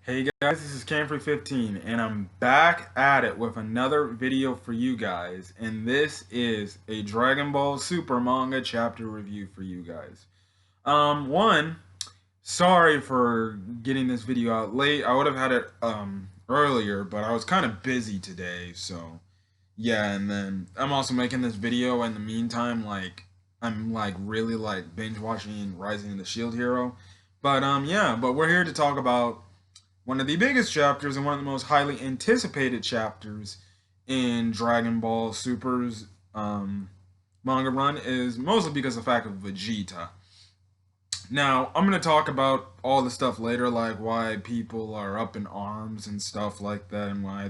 Hey guys, this is Camfrey15 and I'm back at it with another video for you guys, and this is a Dragon Ball Super manga chapter review for you guys. Sorry for getting this video out late. I would have had it earlier, but I was kind of busy today, so yeah, and then I'm also making this video in the meantime, I'm really binge watching Rising of the Shield Hero. But we're here to talk about one of the biggest chapters and one of the most highly anticipated chapters in Dragon Ball Super's manga run is mostly because of the fact of Vegeta. Now, I'm going to talk about all the stuff later, like why people are up in arms and stuff like that, and why I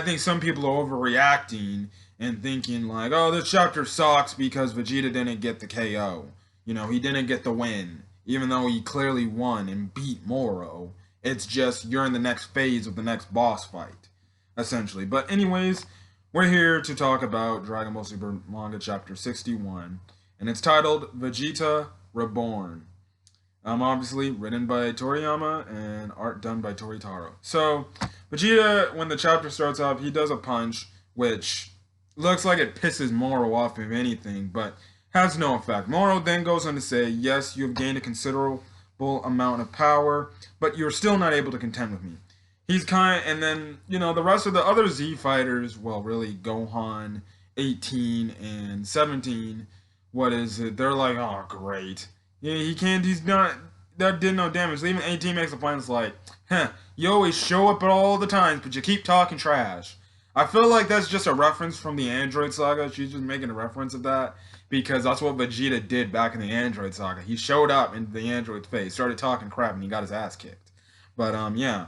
think some people are overreacting and thinking like, oh, this chapter sucks because Vegeta didn't get the KO. You know, he didn't get the win, even though he clearly won and beat Moro. It's just you're in the next phase of the next boss fight, essentially. But anyways, we're here to talk about Dragon Ball Super Manga Chapter 61, and it's titled Vegeta Reborn. Obviously written by Toriyama and art done by Toritaro. So Vegeta, when the chapter starts off, he does a punch, which looks like it pisses Moro off if anything, but has no effect. Moro then goes on to say, yes, you have gained a considerable amount of power, but you're still not able to contend with me. And then, the rest of the other Z fighters, well, really, Gohan, 18, and 17, what is it? They're like, oh, great. Yeah, he's not, that did no damage. Even 18 makes a point, it's like, you always show up at all the times, but you keep talking trash. I feel like that's just a reference from the Android Saga. She's just making a reference of that because that's what Vegeta did back in the Android Saga. He showed up in the Android's face, started talking crap, and he got his ass kicked. But, yeah.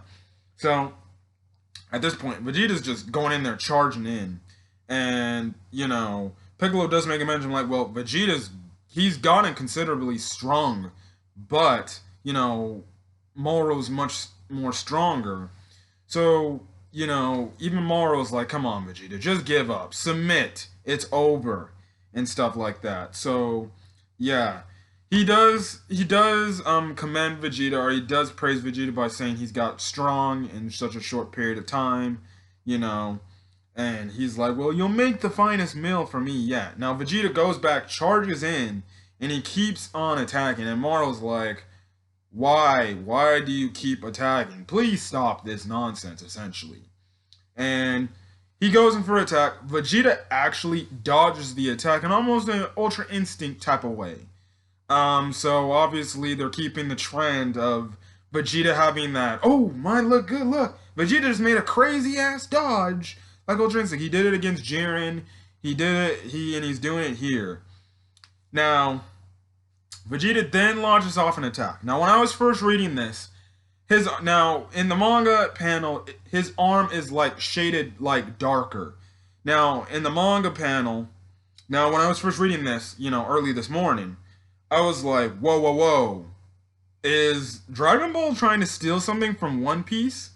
So, at this point, Vegeta's just going in there, charging in. And, Piccolo does make a mention like, well, he's gotten considerably strong, but, Moro's much more stronger. So, even Moro's like, come on, Vegeta, just give up. Submit. It's over. And stuff like that. So, yeah. He does commend Vegeta, or he does praise Vegeta by saying he's got strong in such a short period of time, and he's like, well, you'll make the finest meal for me yet. Now, Vegeta goes back, charges in, and he keeps on attacking, and Moro's like, why? Why do you keep attacking? Please stop this nonsense, essentially. And he goes in for an attack. Vegeta actually dodges the attack in almost an Ultra Instinct type of way. So obviously they're keeping the trend of Vegeta having that, oh, mine look good, look. Vegeta just made a crazy ass dodge. Like Ultra Instinct. He did it against Jiren. He's doing it here. Now, Vegeta then launches off an attack. Now, when I was first reading this, in the manga panel, his arm is shaded darker. Now, in the manga panel, when I was first reading this, early this morning, I was like, whoa, whoa, whoa. Is Dragon Ball trying to steal something from One Piece?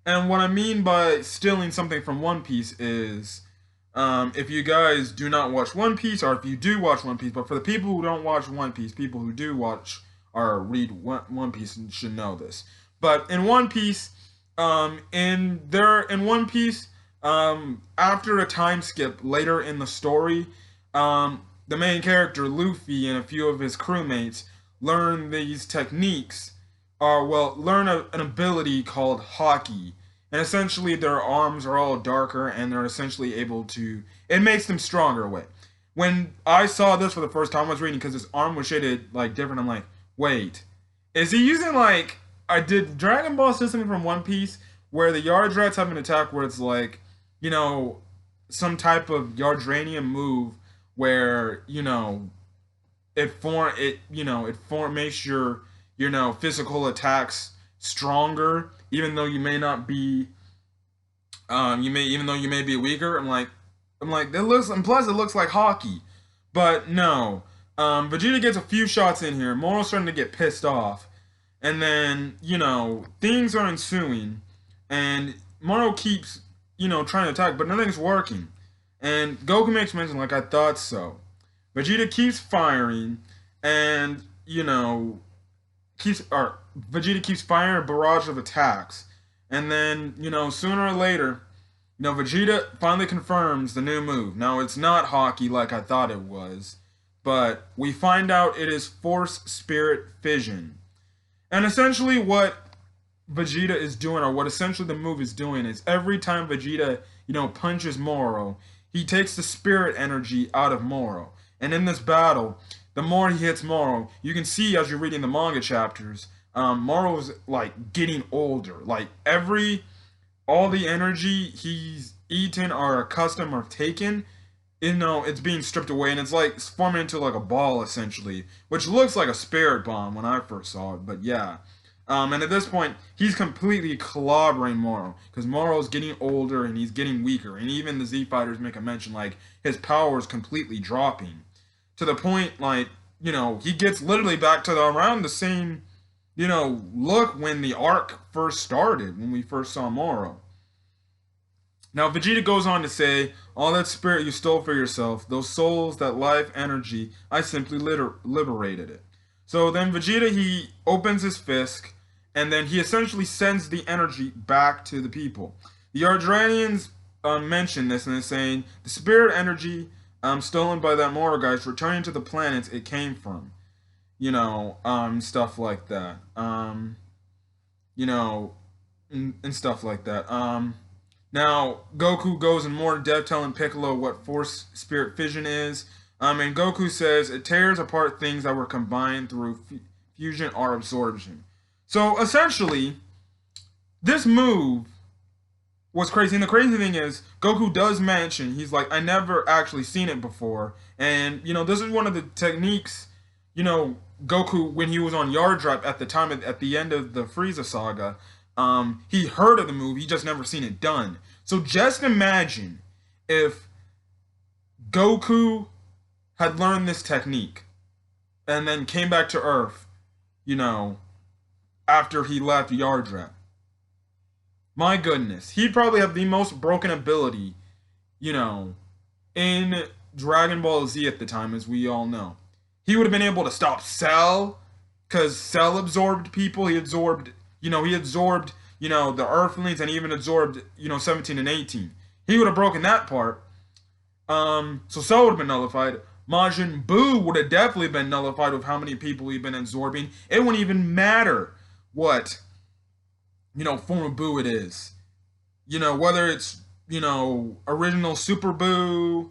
And what I mean by stealing something from One Piece is, if you guys do not watch One Piece, or if you do watch One Piece, but for the people who don't watch One Piece, people who do watch or read One Piece should know this. But in One Piece, after a time skip later in the story, the main character Luffy and a few of his crewmates learn these techniques, learn an ability called Haki. And essentially their arms are all darker and they're essentially able to, it makes them stronger way. When I saw this for the first time I was reading, because his arm was shaded different, I'm like, wait, is he using did Dragon Ball steal something from One Piece where the Yardrats have an attack where it's some type of Yardranian move where, makes your, physical attacks stronger, even though you may not be, even though you may be weaker. I'm like, and plus it looks like hockey. But no, Vegeta gets a few shots in here. Moro's starting to get pissed off. And then, things are ensuing. And Moro keeps, trying to attack, but nothing's working. And Goku makes mention, I thought so. Vegeta keeps firing, and, keeps, or Vegeta keeps firing a barrage of attacks. And then, sooner or later, Vegeta finally confirms the new move. Now, it's not hockey like I thought it was, but we find out it is Force Spirit Fission. And essentially what Vegeta is doing, or what essentially the move is doing, is every time Vegeta, punches Moro, he takes the spirit energy out of Moro. And in this battle, the more he hits Moro, you can see as you're reading the manga chapters, Moro's like getting older. Like all the energy he's eaten or accustomed or taken, it's being stripped away, and it's like it's forming into like a ball essentially, which looks like a spirit bomb when I first saw it. But yeah, and at this point, he's completely clobbering Moro because Moro's getting older and he's getting weaker, and even the Z Fighters make a mention like his power is completely dropping to the point like he gets literally back to around the same look when the arc first started, when we first saw Moro. Now, Vegeta goes on to say, all that spirit you stole for yourself, those souls, that life energy, I simply liberated it. So then Vegeta, he opens his fist, and then he essentially sends the energy back to the people. The Ardranians mention this, and they're saying, the spirit energy stolen by that Moro guy is returning to the planets it came from. Stuff like that. And stuff like that. Now, Goku goes in more depth telling Piccolo what Force Spirit Fission is. And Goku says it tears apart things that were combined through fusion or absorption. So, essentially, this move was crazy. And the crazy thing is, Goku does mention, he's like, I never actually seen it before. And, this is one of the techniques, Goku, when he was on Yarddrap at the time, at the end of the Frieza saga, he heard of the move, he just never seen it done. So just imagine if Goku had learned this technique and then came back to Earth, after he left Yarddrap. My goodness, he'd probably have the most broken ability, in Dragon Ball Z at the time, as we all know. He would have been able to stop Cell, because Cell absorbed people. He absorbed, the Earthlings, and even absorbed, 17 and 18. He would have broken that part. So Cell would have been nullified. Majin Buu would have definitely been nullified with how many people he'd been absorbing. It wouldn't even matter what, form of Buu it is. Whether it's, original Super Buu,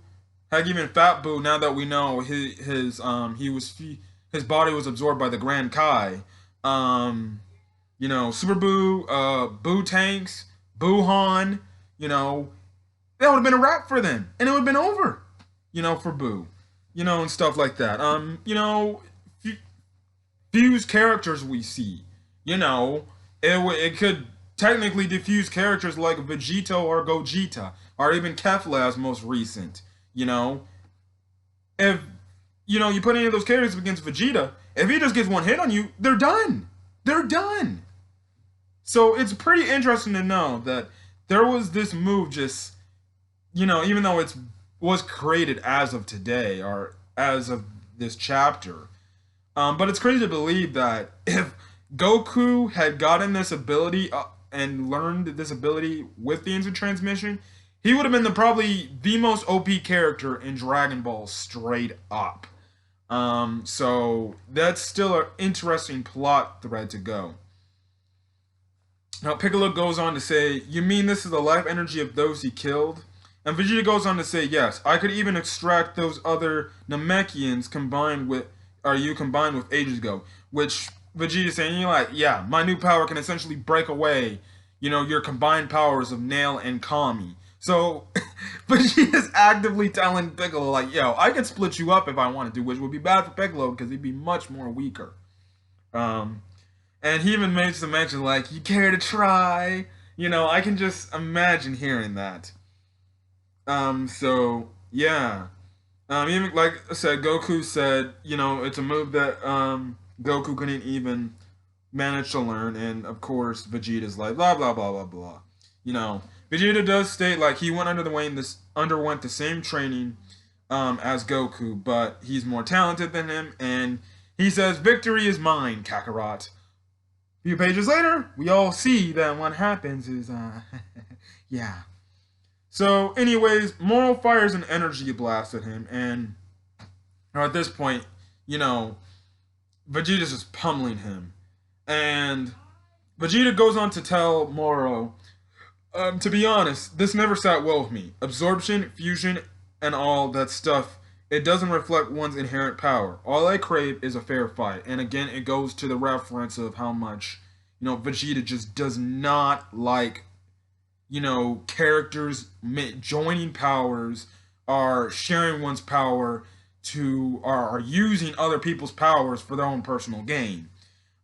heck, even Fat Buu, now that we know his body was absorbed by the Grand Kai. Super Buu, Buu Tanks, Buuhan, that would have been a wrap for them. And it would have been over, for Buu, and stuff like that. Fuse characters we see, it could technically diffuse characters like Vegito or Gogeta, or even Kefla as most recent, If, you put any of those characters against Vegeta, if he just gets one hit on you, they're done. They're done. So it's pretty interesting to know that there was this move just, even though it was created as of today or as of this chapter, but it's crazy to believe that if Goku had gotten this ability and learned this ability with the instant transmission, he would have been probably the most OP character in Dragon Ball straight up. So that's still an interesting plot thread to go. Now Piccolo goes on to say, you mean this is the life energy of those he killed? And Vegeta goes on to say, yes, I could even extract those other Namekians combined with ages ago. Which Vegeta's saying, yeah, my new power can essentially break away, your combined powers of Nail and Kami. So, Vegeta's actively telling Piccolo, yo, I could split you up if I wanted to, which would be bad for Piccolo because he'd be much more weaker. And he even makes the mention, you care to try? I can just imagine hearing that. So, yeah. Even, like I said, Goku said, it's a move that, Goku couldn't even manage to learn, and, of course, Vegeta's like, blah, blah, blah, blah, blah. Vegeta does state he underwent the same training as Goku, but he's more talented than him, and he says, victory is mine, Kakarot. A few pages later, we all see that what happens is, yeah. So, anyways, Moro fires an energy blast at him, and at this point, you know, Vegeta's just pummeling him. And Vegeta goes on to tell Moro, to be honest, this never sat well with me. Absorption, fusion, and all that stuff, it doesn't reflect one's inherent power. All I crave is a fair fight. And again, it goes to the reference of how much, Vegeta just does not like, characters joining powers, are sharing one's power to, are using other people's powers for their own personal gain.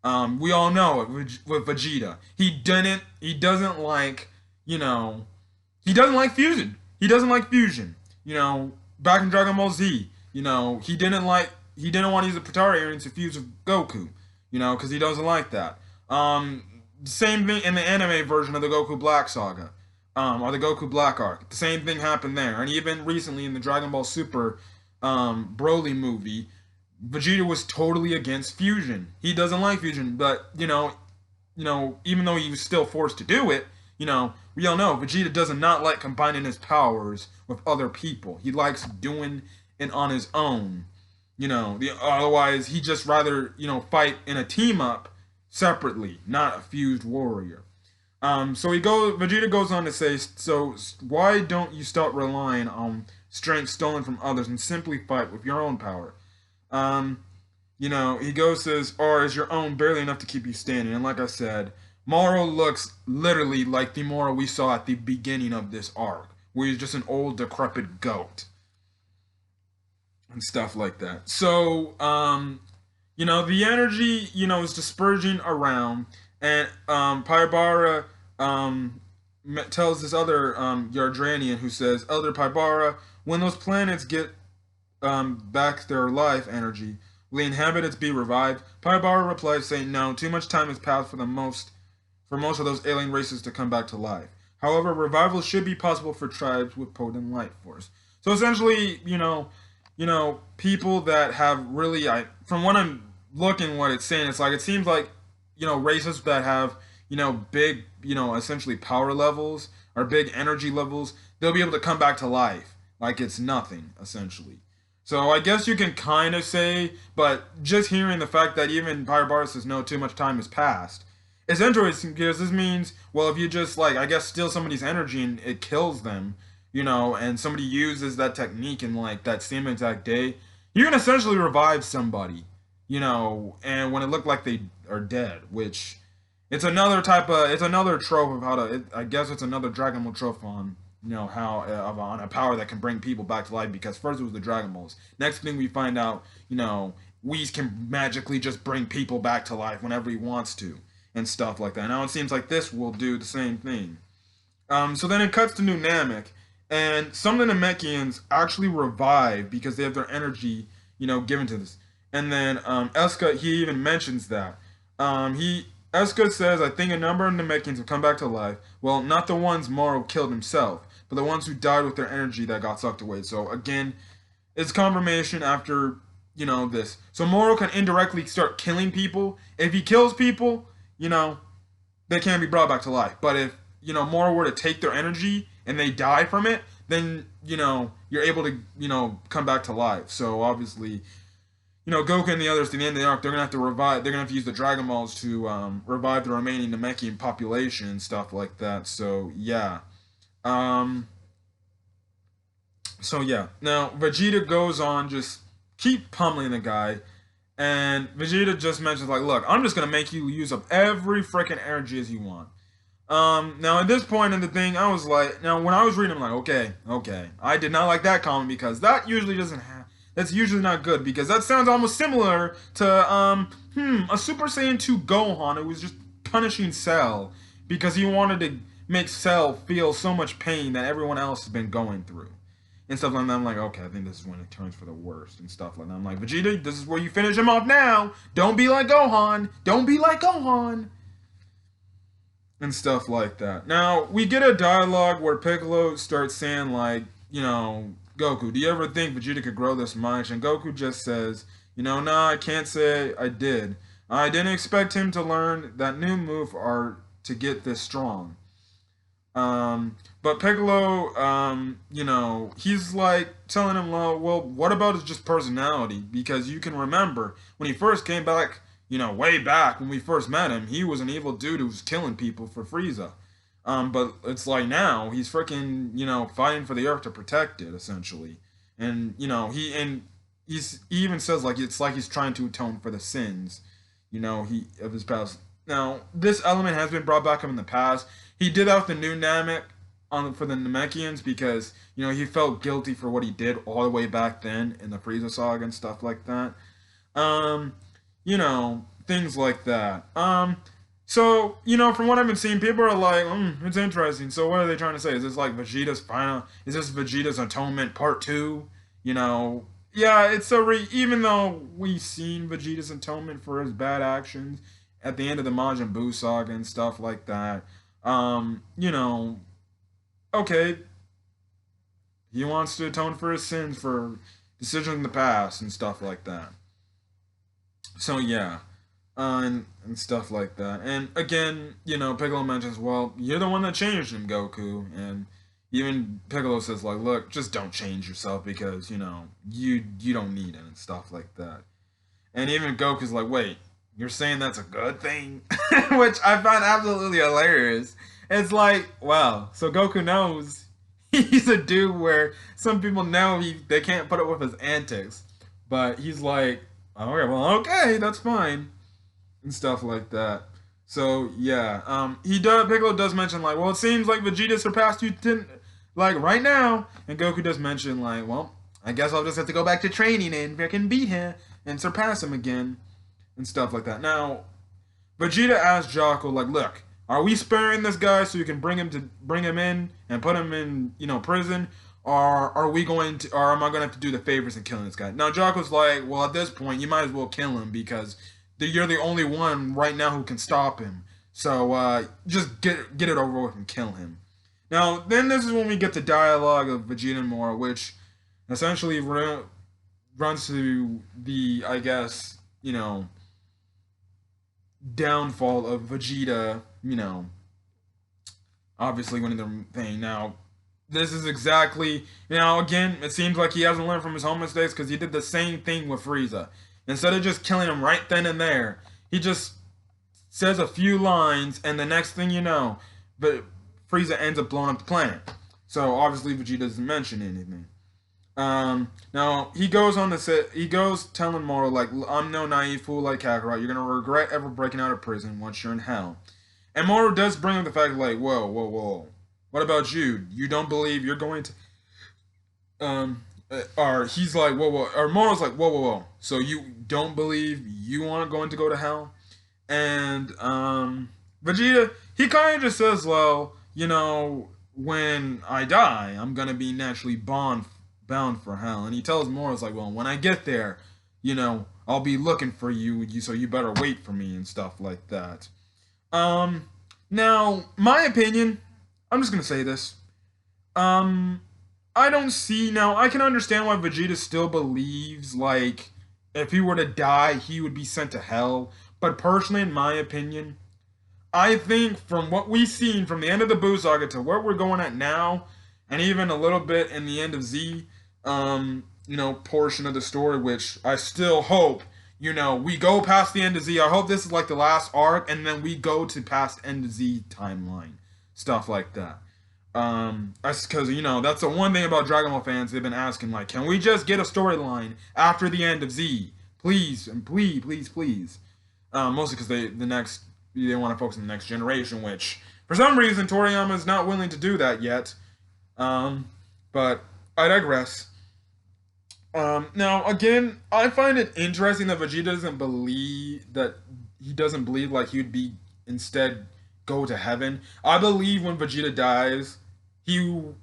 We all know it with Vegeta. He doesn't like, he doesn't like fusion. He doesn't like fusion. Back in Dragon Ball Z, he didn't want to use the Potara earrings to fuse with Goku, because he doesn't like that. Same thing in the anime version of the Goku Black Saga, or the Goku Black arc. The same thing happened there, and even recently in the Dragon Ball Super Broly movie, Vegeta was totally against fusion. He doesn't like fusion, but even though he was still forced to do it, we all know Vegeta does not like combining his powers with other people. He likes doing it on his own. Otherwise he just rather fight in a team up separately, not a fused warrior. Vegeta goes on to say, so why don't you stop relying on strength stolen from others and simply fight with your own power? He says, or is your own barely enough to keep you standing? And like I said, Moro looks literally like the Moro we saw at the beginning of this arc, where he's just an old, decrepit goat. And stuff like that. So, the energy, is dispersing around, and Paibara tells this other Yardranian who says, Elder Paibara, when those planets get back their life energy, will the inhabitants be revived? Paibara replies saying, no, too much time has passed for most of those alien races to come back to life. However, revival should be possible for tribes with potent life force. So essentially, people that have really, from what I'm looking, what it's saying, it's like, it seems like, races that have, big, essentially power levels or big energy levels, they'll be able to come back to life like it's nothing, essentially. So I guess you can kind of say, but just hearing the fact that even Pyrobar says no, too much time has passed, it's interesting because this means, well, if you just steal somebody's energy and it kills them, and somebody uses that technique in that same exact day, you can essentially revive somebody, and when it looked like they are dead, which it's another trope of how to, I guess it's another Dragon Ball trope on, on a power that can bring people back to life, because first it was the Dragon Balls. Next thing we find out, Whis can magically just bring people back to life whenever he wants to. And stuff like that. Now it seems like this will do the same thing. So then it cuts to New Namek, and some of the Namekians actually revive because they have their energy, given to this. And then Eska, he even mentions that. Eska says, I think a number of Namekians have come back to life. Well, not the ones Moro killed himself, but the ones who died with their energy that got sucked away. So again, it's confirmation after, this. So Moro can indirectly start killing people. If he kills people, they can't be brought back to life. But if, Moro were to take their energy and they die from it, then, you're able to, come back to life. So obviously, Goku and the others to the end of the arc, they're going to have to use the Dragon Balls to revive the remaining Namekian population and stuff like that. So, yeah. Now, Vegeta goes on, just keep pummeling the guy. And Vegeta just mentions, look, I'm just going to make you use up every freaking energy as you want. Now, at this point in the thing, I was like, when I was reading, I'm like, okay. I did not like that comment because that usually doesn't have, that's usually not good, because that sounds almost similar to, a Super Saiyan 2 Gohan who was just punishing Cell because he wanted to make Cell feel so much pain that everyone else has been going through. And stuff like that. I'm like, okay, I think this is when it turns for the worst and stuff like that. I'm like, Vegeta, this is where you finish him off now. Don't be like Gohan. Don't be like Gohan. And stuff like that. Now, we get a dialogue where Piccolo starts saying, Goku, do you ever think Vegeta could grow this much? And Goku just says, nah, I can't say I did. I didn't expect him to learn that new move or to get this strong. But Piccolo, he's like telling him, well, what about his just personality? Because you can remember when he first came back, way back when we first met him, he was an evil dude who was killing people for Frieza. But it's like now he's freaking, fighting for the Earth to protect it, essentially. And he even says like it's like he's trying to atone for the sins, he of his past. Now this element has been brought back up in the past. He did that with the new Namek for the Namekians because he felt guilty for what he did all the way back then in the Frieza saga and stuff like that. Um, things like that. So from what I've been seeing, people are like, it's interesting. So what are they trying to say? Is this like Vegeta's final? Is this Vegeta's Atonement Part Two? Yeah, it's even though we've seen Vegeta's atonement for his bad actions at the end of the Majin Buu saga and stuff like that. Um, you know, okay, he wants to atone for his sins for decisions in the past and stuff like that. So yeah, and stuff like that. And again, Piccolo mentions, well, you're the one that changed him, Goku, and even Piccolo says like, look, just don't change yourself because you don't need it and stuff like that. And even Goku's like, wait, you're saying that's a good thing? Which I find absolutely hilarious. It's like, wow, so Goku knows he's a dude where some people know they can't put up with his antics. But he's like, okay, well, okay, that's fine. And stuff like that. So yeah, Piccolo does mention like, well, it seems like Vegeta surpassed you like right now, and Goku does mention like, well, I guess I'll just have to go back to training and freaking beat him and surpass him again and stuff like that. Now, Vegeta asks Jocko like, look, are we sparing this guy so you can bring him in and put him in prison, or are we going to, or am I going to have to do the favors and killing this guy? Now Jocko's like, well, at this point, you might as well kill him because you're the only one right now who can stop him. So just get it over with and kill him. Now, then this is when we get the dialogue of Vegeta and Moro, which essentially runs to the, I guess, downfall of Vegeta, obviously winning the thing. Now, this is exactly, again, it seems like he hasn't learned from his home mistakes because he did the same thing with Frieza. Instead of just killing him right then and there, he just says a few lines, and the next thing you know, but Frieza ends up blowing up the planet. So obviously Vegeta doesn't mention anything. Now he goes on to say, he goes telling Moro like, I'm no naive fool like Kakarot. You're gonna regret ever breaking out of prison once you're in hell. And Moro does bring up the fact like, whoa, whoa, whoa. What about you? You don't believe you're going to or he's like, whoa, whoa, or Moro's like, whoa, whoa, whoa. So you don't believe you aren't going to go to hell? And Vegeta, he kind of just says, well, when I die, I'm gonna be naturally bound for hell. And he tells Moro's like, well, when I get there, I'll be looking for you, so you better wait for me and stuff like that. Now, my opinion, I'm just gonna say this. I don't see now. I can understand why Vegeta still believes like if he were to die, he would be sent to hell. But personally, in my opinion, I think from what we've seen from the end of the Buu saga to where we're going at now, and even a little bit in the end of Z, portion of the story, which I still hope, we go past the end of Z. I hope this is like the last arc, and then we go to past end of Z timeline, stuff like that. Because that's the one thing about Dragon Ball fans. They've been asking like, can we just get a storyline after the end of Z, please and please, please, please. Mostly because they want to focus on the next generation, which for some reason Toriyama is not willing to do that yet. But I digress. Now again, I find it interesting that Vegeta doesn't believe like he would be instead go to heaven. I believe when Vegeta dies, and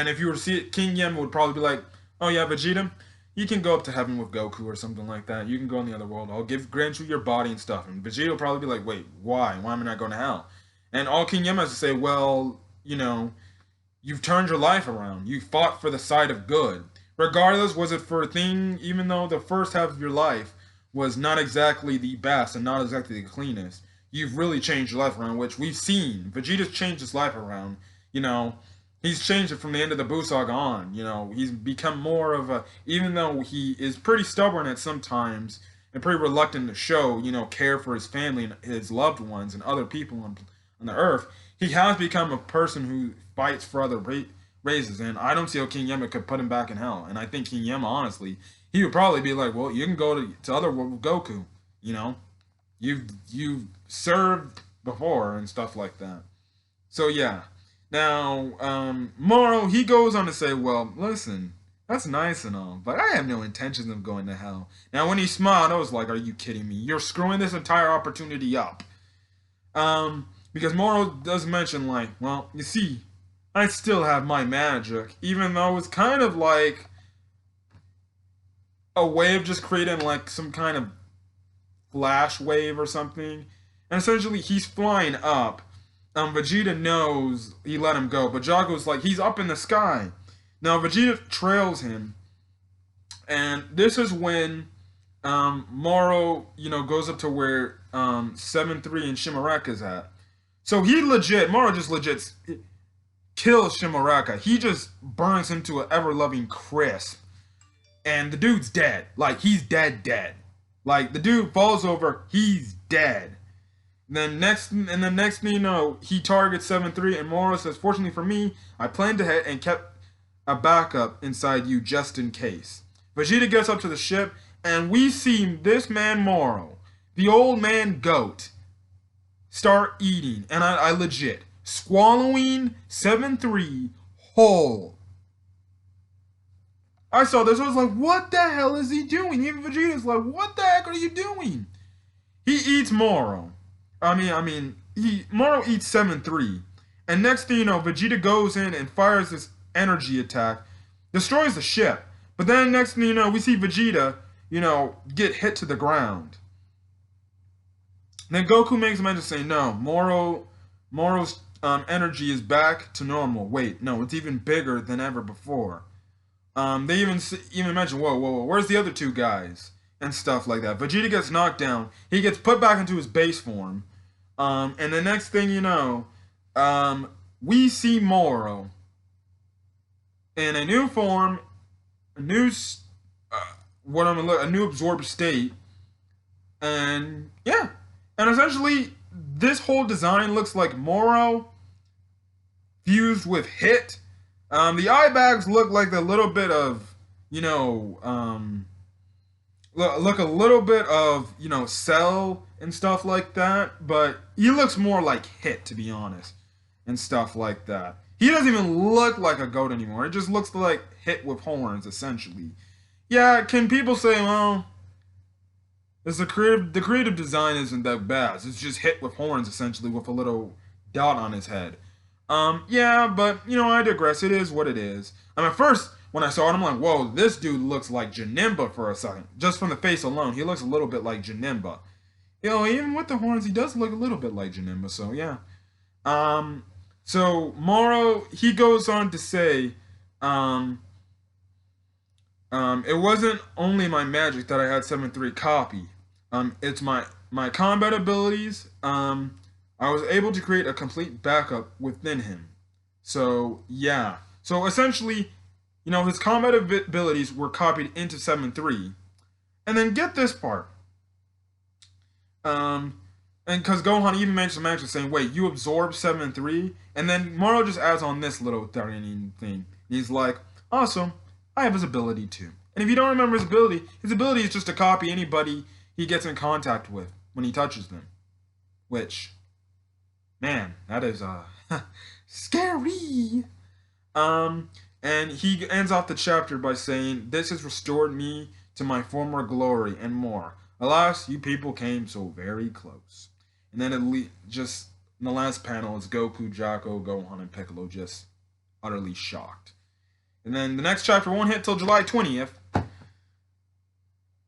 if you were to see it, King Yem would probably be like, oh yeah, Vegeta, you can go up to heaven with Goku or something like that. You can go in the other world. I'll grant you your body and stuff. And Vegeta will probably be like, wait, why? Why am I not going to hell? And all King Yem has to say, well, you've turned your life around. You fought for the side of good. Regardless, was it for a thing, even though the first half of your life was not exactly the best and not exactly the cleanest, you've really changed your life around, which we've seen. Vegeta's changed his life around. You know, he's changed it from the end of the Buu saga on. You know, he's become more of a, even though he is pretty stubborn at some times and pretty reluctant to show, care for his family and his loved ones and other people on the earth, he has become a person who fights for other races. And I don't see how King Yemma could put him back in hell. And I think King Yemma, honestly, he would probably be like, well, you can go to other world with Goku. You know, you've served before and stuff like that. So yeah. Now, Moro, he goes on to say, well, listen, that's nice and all, but I have no intentions of going to hell. Now, when he smiled, I was like, are you kidding me? You're screwing this entire opportunity up. Because Moro does mention, like, well, you see, I still have my magic, even though it's kind of like a way of just creating, like, some kind of flash wave or something. And essentially, he's flying up. Vegeta knows he let him go, but Jago's like, he's up in the sky. Now, Vegeta trails him, and this is when Moro, goes up to where 7-3 and Shimaraka's at. So Moro just legit kills Shimaraka. He just burns him to an ever-loving crisp. And the dude's dead. Like, he's dead. Like, the dude falls over, he's dead. Then next thing you know, he targets 7-3, and Moro says, fortunately for me, I planned ahead and kept a backup inside you just in case. Vegeta gets up to the ship, and we see this man Moro, the old man goat, start eating, and I legit, swallowing 7-3 whole. I saw this, I was like, what the hell is he doing? Even Vegeta's like, what the heck are you doing? He eats Moro. Moro eats 7-3. And next thing you know, Vegeta goes in and fires this energy attack, destroys the ship. But then next thing you know, we see Vegeta, get hit to the ground. Then Goku makes a mention saying, no, Moro's energy is back to normal. Wait, no, it's even bigger than ever before. They even mention, whoa, where's the other two guys? And stuff like that. Vegeta gets knocked down. He gets put back into his base form. And the next thing you know, we see Moro in a new form, a new absorbed state, and yeah, and essentially this whole design looks like Moro fused with Hit. The eye bags look like a little bit of, look a little bit of, Cell and stuff like that, but he looks more like Hit, to be honest, and stuff like that. He doesn't even look like a goat anymore. It just looks like Hit with horns, essentially. Yeah, can people say, well, the creative design isn't that bad. It's just Hit with horns, essentially, with a little dot on his head. Yeah, but, I digress. It is what it is. At first, when I saw it, I'm like, whoa, this dude looks like Janemba for a second. Just from the face alone, he looks a little bit like Janemba. Even with the horns, he does look a little bit like Janemba, so yeah. So Moro, he goes on to say, it wasn't only my magic that I had 7-3 copy. It's my combat abilities. I was able to create a complete backup within him. So yeah. So essentially, his combat abilities were copied into 7-3. And then get this part. And because Gohan even mentioned magic saying, wait, you absorb 7-3? And then Moro just adds on this little thing. He's like, awesome, I have his ability too. And if you don't remember his ability is just to copy anybody he gets in contact with when he touches them. Which, man, that is scary. And he ends off the chapter by saying, this has restored me to my former glory and more. Alas, you people came so very close. And then just in the last panel, it's Goku, Jaco, Gohan, and Piccolo just utterly shocked. And then the next chapter won't hit till July 20th.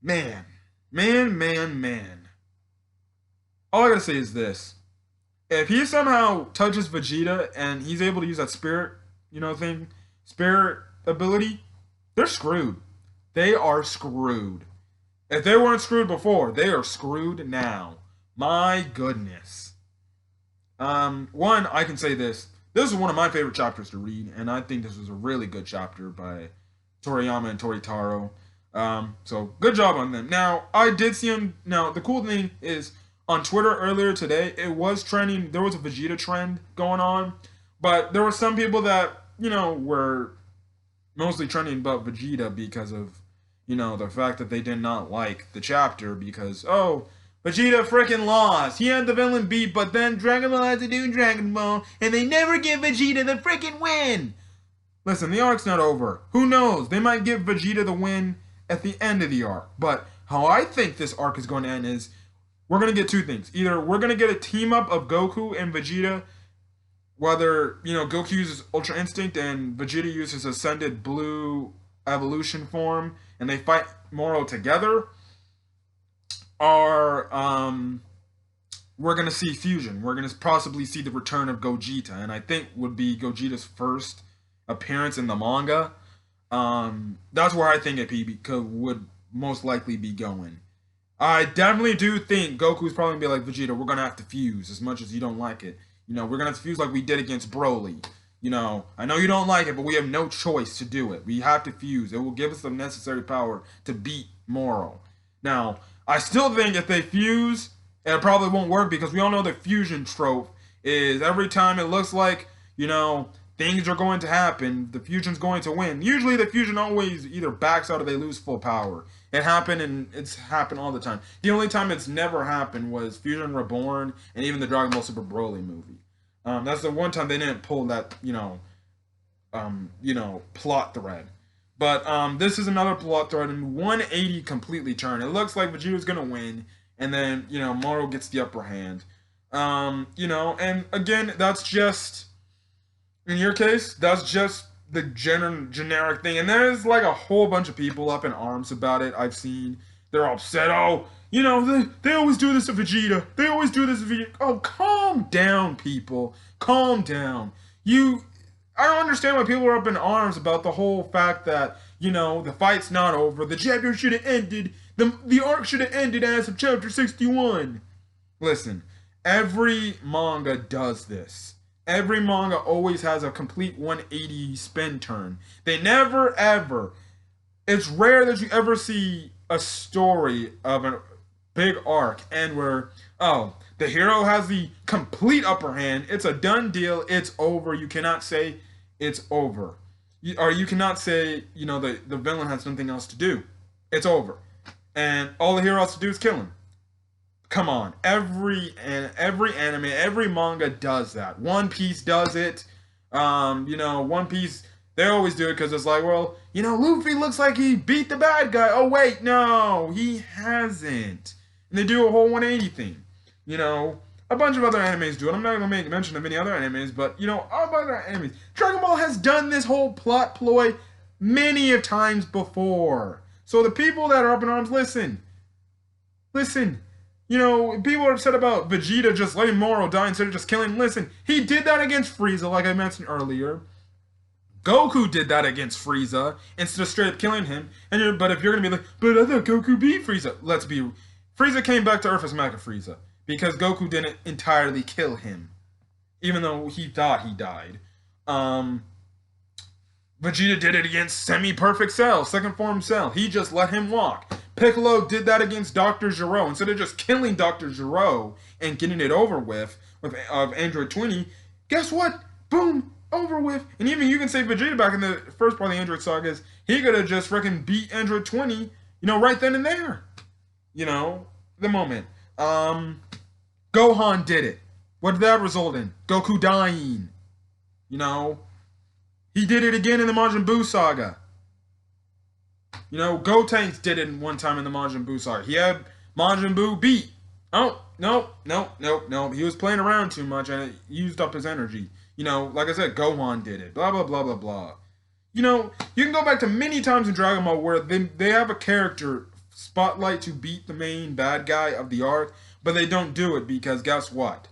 Man. All I gotta say is this. If he somehow touches Vegeta and he's able to use that spirit, spirit ability, they're screwed. They are screwed. If they weren't screwed before, they are screwed now. My goodness. One, I can say this. This is one of my favorite chapters to read, and I think this was a really good chapter by Toriyama and Toritaro. So good job on them. Now, I did see him. Now, the cool thing is on Twitter earlier today, it was trending. There was a Vegeta trend going on, but there were some people that, were mostly trending about Vegeta because of, the fact that they did not like the chapter because, oh, Vegeta freaking lost. He had the villain beat, but then Dragon Ball had to do Dragon Ball, and they never give Vegeta the freaking win. Listen, the arc's not over. Who knows? They might give Vegeta the win at the end of the arc. But how I think this arc is going to end is we're going to get two things. Either we're going to get a team up of Goku and Vegeta, whether, Goku uses Ultra Instinct and Vegeta uses Ascended Blue Evolution form, and they fight Moro together, or we're going to see fusion. We're going to possibly see the return of Gogeta, and I think would be Gogeta's first appearance in the manga. That's where I think it would most likely be going. I definitely do think Goku's probably going to be like, Vegeta, we're going to have to fuse as much as you don't like it. We're going to have to fuse like we did against Broly. I know you don't like it, but we have no choice to do it. We have to fuse. It will give us the necessary power to beat Moro. Now, I still think if they fuse, it probably won't work because we all know the fusion trope is every time it looks like, things are going to happen, the fusion's going to win. Usually the fusion always either backs out or they lose full power. It happened, and it's happened all the time. The only time it's never happened was Fusion Reborn and even the Dragon Ball Super Broly movie. That's the one time they didn't pull that, plot thread. But this is another plot thread, and 180 completely turned. It looks like Vegeta's gonna win, and then Moro gets the upper hand. And again, that's just, in your case, that's just the generic thing. And there's like a whole bunch of people up in arms about it. I've seen they're upset. Oh, they always do this to Vegeta. They always do this to Vegeta. Oh, calm down, people. Calm down. I don't understand why people are up in arms about the whole fact that, the fight's not over. The chapter should have ended. The arc should have ended as of chapter 61. Listen, every manga does this. Every manga always has a complete 180 spin turn. They never ever. It's rare that you ever see a story of a big arc end where, oh, the hero has the complete upper hand. It's a done deal. It's over. You cannot say it's over. Or you cannot say, the villain has something else to do. It's over. And all the hero has to do is kill him. Come on, every anime, every manga does that. One Piece does it. One Piece, they always do it because it's like, well, Luffy looks like he beat the bad guy. Oh wait, no, he hasn't. And they do a whole 180 thing. A bunch of other animes do it. I'm not gonna make mention of any other animes, but other animes. Dragon Ball has done this whole plot ploy many of times before. So the people that are up in arms, listen. People are upset about Vegeta just letting Moro die instead of just killing him. Listen, he did that against Frieza, like I mentioned earlier. Goku did that against Frieza instead of straight up killing him. But if you're going to be like, but I thought Goku beat Frieza. Frieza came back to Earth as Mecha Frieza because Goku didn't entirely kill him, even though he thought he died. Vegeta did it against Semi-Perfect Cell, second form Cell. He just let him walk. Piccolo did that against Dr. Gero. Instead of just killing Dr. Gero and getting it over with Android 20, guess what? Boom, over with. And even you can say Vegeta back in the first part of the Android sagas, he could have just freaking beat Android 20, right then and there. The moment. Gohan did it. What did that result in? Goku dying. He did it again in the Majin Buu saga. Gotenks did it one time in the Majin Buu saga. He had Majin Buu beat. Oh, no. He was playing around too much and it used up his energy. Like I said, Gohan did it. Blah, blah, blah, blah, blah. You can go back to many times in Dragon Ball where they have a character spotlight to beat the main bad guy of the arc, but they don't do it because guess what?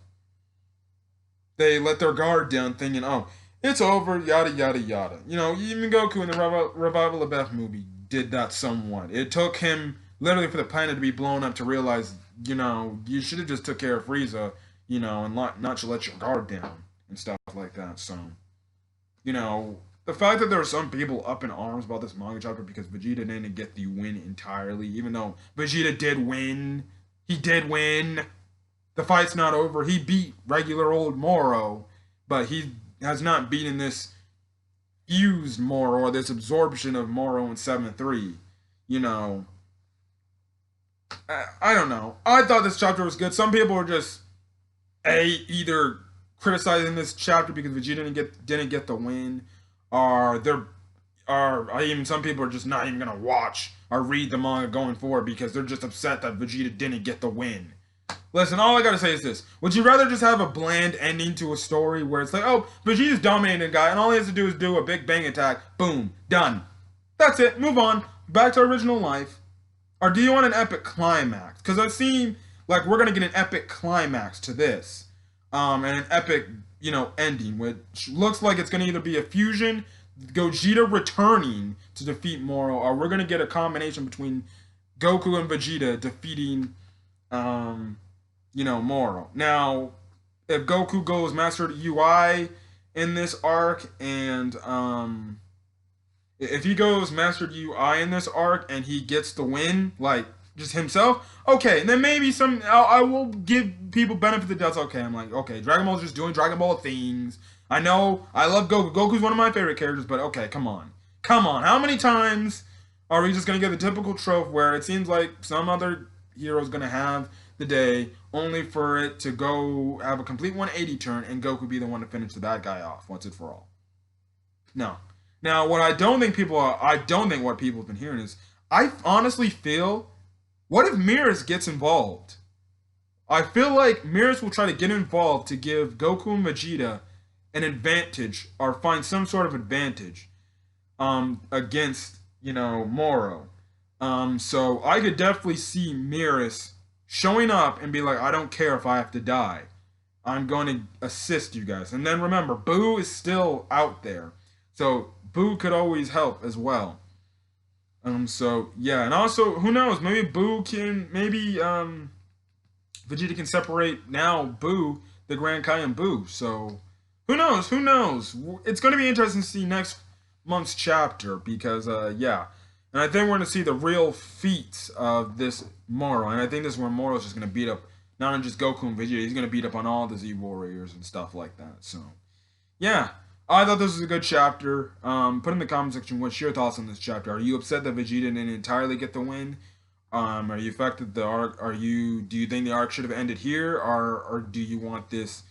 They let their guard down thinking, oh, it's over, yada, yada, yada. Even Goku in the Revival of F movie did that somewhat. It took him literally for the planet to be blown up to realize, you should have just took care of Frieza, and not to let your guard down and stuff like that. So, the fact that there are some people up in arms about this manga chapter because Vegeta didn't get the win entirely, even though Vegeta did win. He did win. The fight's not over. He beat regular old Moro, but he has not beaten this fused Moro or this absorption of Moro in 7-3. You know, I don't know. I thought this chapter was good. Some people were just either criticizing this chapter because Vegeta didn't get the win, or even some people are just not even gonna watch or read the manga going forward because they're just upset that Vegeta didn't get the win. Listen, all I gotta say is this: would you rather just have a bland ending to a story where it's like, oh, Vegeta's dominating a guy, and all he has to do is do a big bang attack, boom, done. That's it. Move on. Back to original life. Or do you want an epic climax? Because it seems like we're gonna get an epic climax to this, and an epic, ending, which looks like it's gonna either be a fusion, Gogeta returning to defeat Moro, or we're gonna get a combination between Goku and Vegeta defeating, Moro. Now, if Goku goes Master UI in this arc, and if he goes Master UI in this arc and he gets the win, like just himself, okay, and then maybe I will give people benefit of the doubt. Okay, I'm like, okay, Dragon Ball is just doing Dragon Ball things. I know, I love Goku. Goku's one of my favorite characters, but okay, come on. How many times are we just gonna get the typical trope where it seems like some other hero's gonna have the day, only for it to go have a complete 180 turn and Goku be the one to finish the bad guy off once and for all? No. Now, I don't think what people have been hearing is, I honestly feel, what if Mirrors gets involved? I feel like Mirrors will try to get involved to give Goku and Vegeta an advantage, or find some sort of advantage against, Moro. So I could definitely see Mirrors showing up and be like, I don't care if I have to die. I'm going to assist you guys. And then remember, Boo is still out there. So Boo could always help as well. So yeah, and also, who knows? Maybe Vegeta can separate now Boo, the Grand Kai, and Boo. So who knows? Who knows? It's going to be interesting to see next month's chapter because yeah, and I think we're going to see the real feats of this Moro, and I think this is where Moro is just going to beat up not only just Goku and Vegeta, he's going to beat up on all the Z Warriors and stuff like that. So yeah. I thought this was a good chapter. Put in the comment section what's your thoughts on this chapter. Are you upset that Vegeta didn't entirely get the win? Are you affected the arc? Do you think the arc should have ended here, or do you want this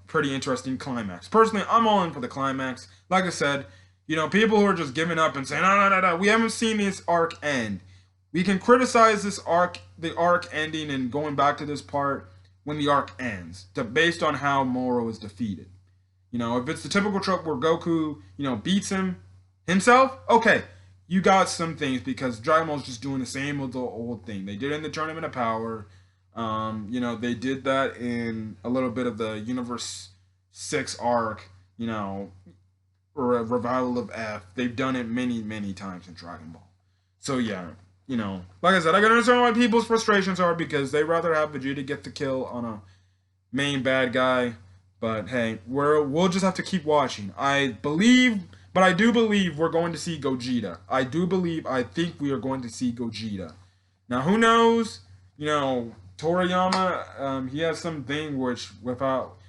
pretty interesting climax? Personally, I'm all in for the climax. Like I said, people who are just giving up and saying, no, we haven't seen this arc end. We can criticize the arc ending and going back to this part when the arc ends, based on how Moro is defeated. If it's the typical trope where Goku, beats himself, okay, you got some things because Dragon Ball's just doing the same old thing. They did it in the Tournament of Power. They did that in a little bit of the Universe 6 arc, or a Revival of F. They've done it many, many times in Dragon Ball. So yeah, like I said, I can understand why people's frustrations are because they rather have Vegeta get the kill on a main bad guy. But hey, we'll just have to keep watching. I do believe we're going to see Gogeta. I think we are going to see Gogeta. Now, who knows? Toriyama, he has something which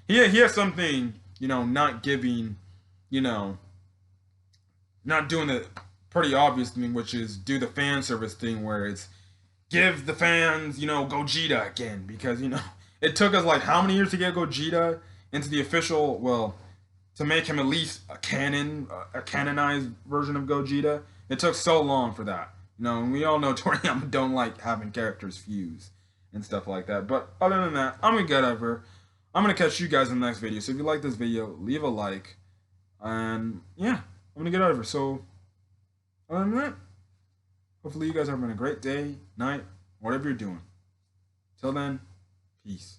he has something, not giving, not doing the pretty obvious thing, which is do the fan service thing where it's give the fans, Gogeta again. Because, it took us like how many years to get Gogeta into the official, to make him at least a canonized version of Gogeta. It took so long for that. And we all know Toriyama don't like having characters fuse and stuff like that. But other than that, I'm going to get over. I'm going to catch you guys in the next video. So if you like this video, leave a like. And yeah, I'm going to get over. So other than that, hopefully you guys are having a great day, night, whatever you're doing. Till then, peace.